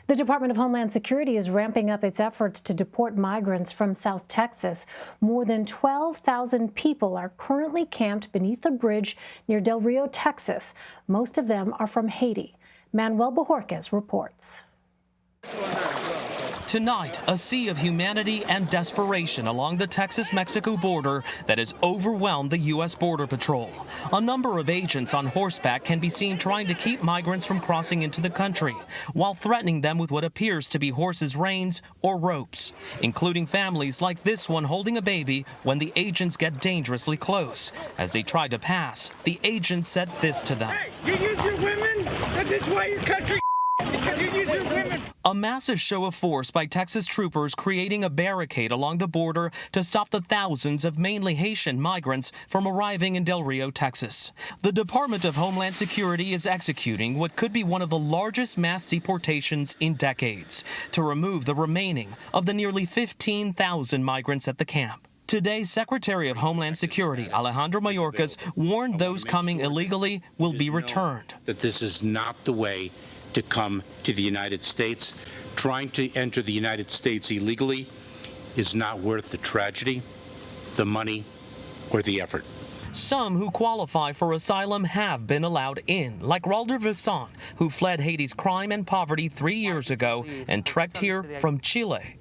The Department of Homeland Security is ramping up its efforts to deport migrants from South Texas. More than 12,000 people are currently camped beneath a bridge near Del Rio, Texas. Most of them are from Haiti. Manuel Bojorquez reports. Tonight, a sea of humanity and desperation along the Texas-Mexico border that has overwhelmed the U.S. Border Patrol. A number of agents on horseback can be seen trying to keep migrants from crossing into the country, while threatening them with what appears to be horses' reins or ropes, including families like this one holding a baby when the agents get dangerously close. As they try to pass, the agents said this to them. Hey, you use your women? This is why your country because you use your women. A massive show of force by Texas troopers creating a barricade along the border to stop the thousands of mainly Haitian migrants from arriving in Del Rio, Texas. The Department of Homeland Security is executing what could be one of the largest mass deportations in decades to remove the remaining of the nearly 15,000 migrants at the camp. Today, Secretary of Homeland Security Alejandro Mayorkas warned those coming illegally will be returned. That this is not the way to come to the United States. Trying to enter the United States illegally is not worth the tragedy, the money, or the effort. Some who qualify for asylum have been allowed in, like Ralder Visson, who fled Haiti's crime and poverty 3 years ago and trekked here from Chile.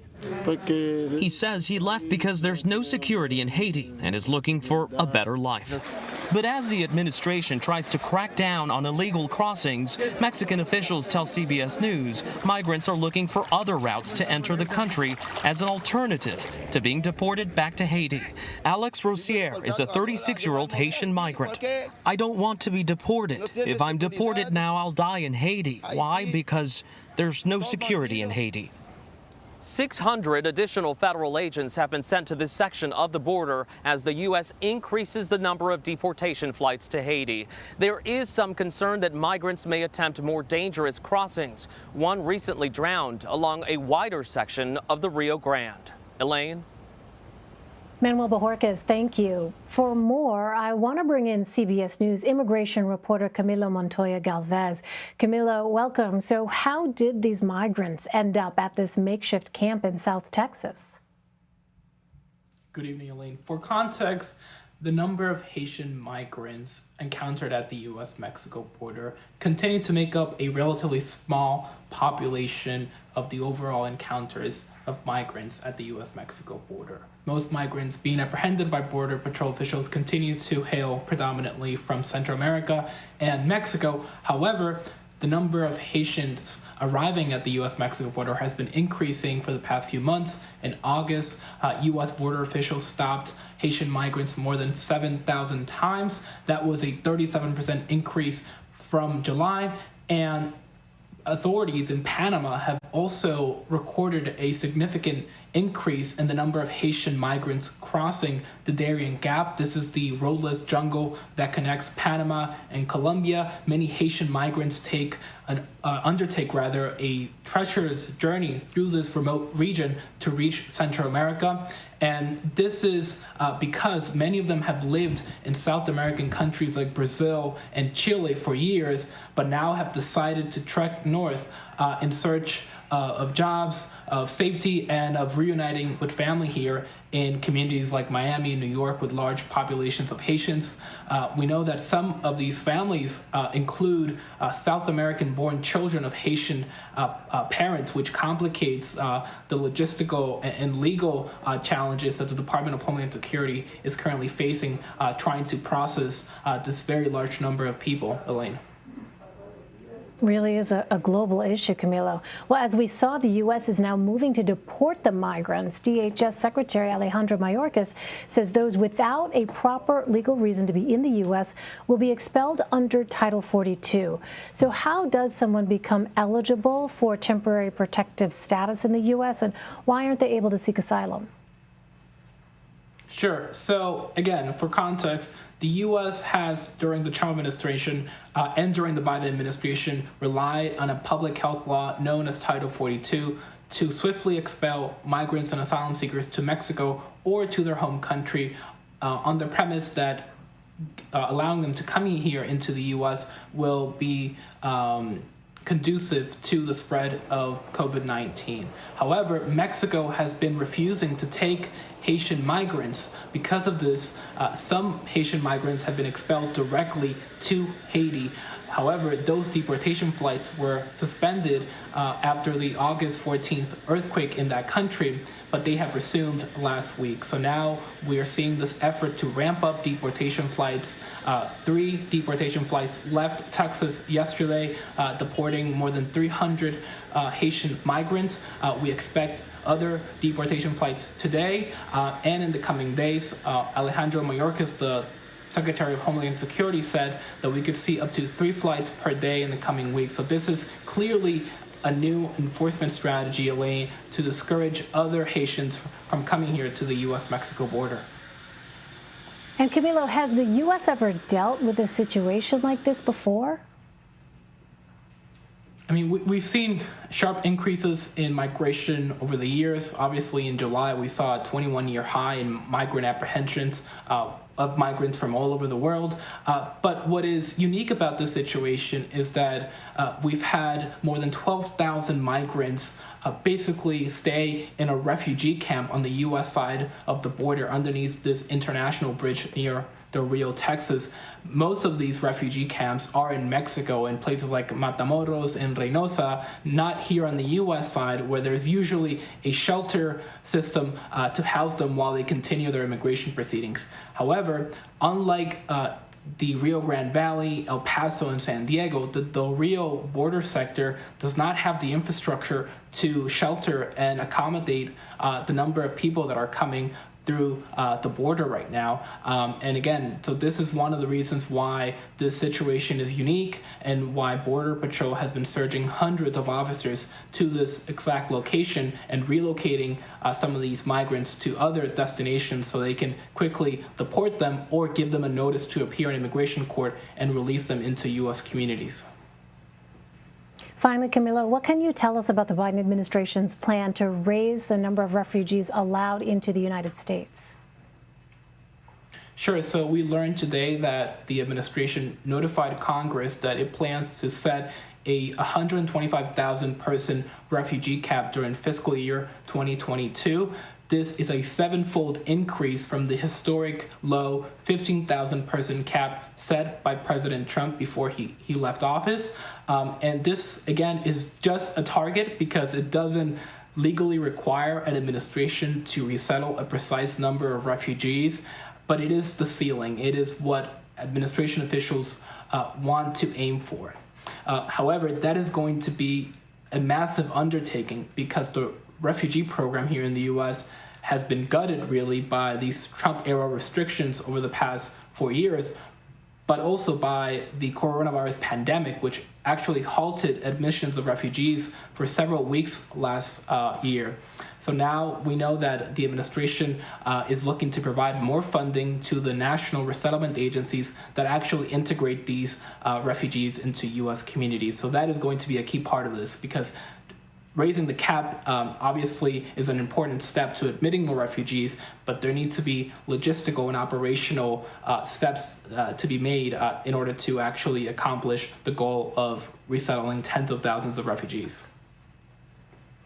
He says he left because there's no security in Haiti and is looking for a better life. But as the administration tries to crack down on illegal crossings, Mexican officials tell CBS News migrants are looking for other routes to enter the country as an alternative to being deported back to Haiti. Alex Rosier is a 36-year-old Haitian migrant. I don't want to be deported. If I'm deported now, I'll die in Haiti. Why? Because there's no security in Haiti. 600 additional federal agents have been sent to this section of the border as the U.S. increases the number of deportation flights to Haiti. There is some concern that migrants may attempt more dangerous crossings. One recently drowned along a wider section of the Rio Grande. Elaine? Manuel Bojorquez, thank you. For more, I want to bring in CBS News immigration reporter Camilo Montoya-Galvez. Camilo, welcome. So how did these migrants end up at this makeshift camp in South Texas? Good evening, Elaine. For context, the number of Haitian migrants encountered at the U.S.-Mexico border continue to make up a relatively small population of the overall encounters of migrants at the U.S.-Mexico border. Most migrants being apprehended by Border Patrol officials continue to hail predominantly from Central America and Mexico. However, the number of Haitians arriving at the U.S.-Mexico border has been increasing for the past few months. In August, U.S. border officials stopped Haitian migrants more than 7,000 times. That was a 37% increase from July. And authorities in Panama have also recorded a significant increase in the number of Haitian migrants crossing the Darien Gap. This is the roadless jungle that connects Panama and Colombia. Many Haitian migrants undertake a treacherous journey through this remote region to reach Central America. And this is because many of them have lived in South American countries like Brazil and Chile for years, but now have decided to trek north in search of jobs, of safety, and of reuniting with family here in communities like Miami and New York with large populations of Haitians. We know that some of these families include South American-born children of Haitian parents, which complicates the logistical and legal challenges that the Department of Homeland Security is currently facing trying to process this very large number of people. Elaine. Really is a global issue, Camilo. Well, as we saw, the U.S. is now moving to deport the migrants. DHS Secretary Alejandro Mayorkas says those without a proper legal reason to be in the U.S. will be expelled under Title 42. So how does someone become eligible for temporary protective status in the U.S., and why aren't they able to seek asylum? Sure. So, again, for context, the U.S. has, during the Trump administration and during the Biden administration, relied on a public health law known as Title 42 to swiftly expel migrants and asylum seekers to Mexico or to their home country on the premise that allowing them to come here into the U.S. will be conducive to the spread of COVID-19. However, Mexico has been refusing to take Haitian migrants. Because of this, some Haitian migrants have been expelled directly to Haiti. However, those deportation flights were suspended after the August 14th earthquake in that country, but they have resumed last week. So now we are seeing this effort to ramp up deportation flights. 3 deportation flights left Texas yesterday, deporting more than 300 Haitian migrants. We expect other deportation flights today and in the coming days. Alejandro Mayorkas, the Secretary of Homeland Security, said that we could see up to 3 flights per day in the coming weeks. So this is clearly a new enforcement strategy, Elaine, to discourage other Haitians from coming here to the U.S.-Mexico border. And Camilo, has the U.S. ever dealt with a situation like this before? I mean, we've seen sharp increases in migration over the years. Obviously, in July, we saw a 21-year high in migrant apprehensions of migrants from all over the world. But what is unique about this situation is that we've had more than 12,000 migrants basically stay in a refugee camp on the U.S. side of the border underneath this international bridge near Del Rio, Texas. Most of these refugee camps are in Mexico, in places like Matamoros and Reynosa, not here on the U.S. side, where there's usually a shelter system to house them while they continue their immigration proceedings. However, unlike the Rio Grande Valley, El Paso, and San Diego, the Del Rio border sector does not have the infrastructure to shelter and accommodate the number of people that are coming through the border right now. And again, so this is one of the reasons why this situation is unique and why Border Patrol has been surging hundreds of officers to this exact location and relocating some of these migrants to other destinations so they can quickly deport them or give them a notice to appear in immigration court and release them into U.S. communities. Finally, Camilo, what can you tell us about the Biden administration's plan to raise the number of refugees allowed into the United States? Sure. So we learned today that the administration notified Congress that it plans to set a 125,000 person refugee cap during fiscal year 2022. This is a 7-fold increase from the historic low 15,000 person cap set by President Trump before he left office. And this, again, is just a target because it doesn't legally require an administration to resettle a precise number of refugees, but it is the ceiling. It is what administration officials want to aim for. However, that is going to be a massive undertaking because the refugee program here in the U.S. has been gutted really by these Trump-era restrictions over the past 4 years, but also by the coronavirus pandemic, which actually halted admissions of refugees for several weeks last year. So now we know that the administration is looking to provide more funding to the national resettlement agencies that actually integrate these refugees into U.S. communities. So that is going to be a key part of this because raising the cap obviously is an important step to admitting more refugees, but there needs to be logistical and operational steps to be made in order to actually accomplish the goal of resettling tens of thousands of refugees.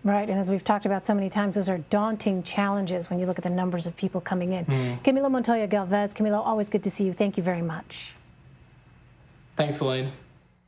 Right, and as we've talked about so many times, those are daunting challenges when you look at the numbers of people coming in. Camilo Montoya-Galvez, Camilo, always good to see you. Thank you very much. Thanks, Elaine.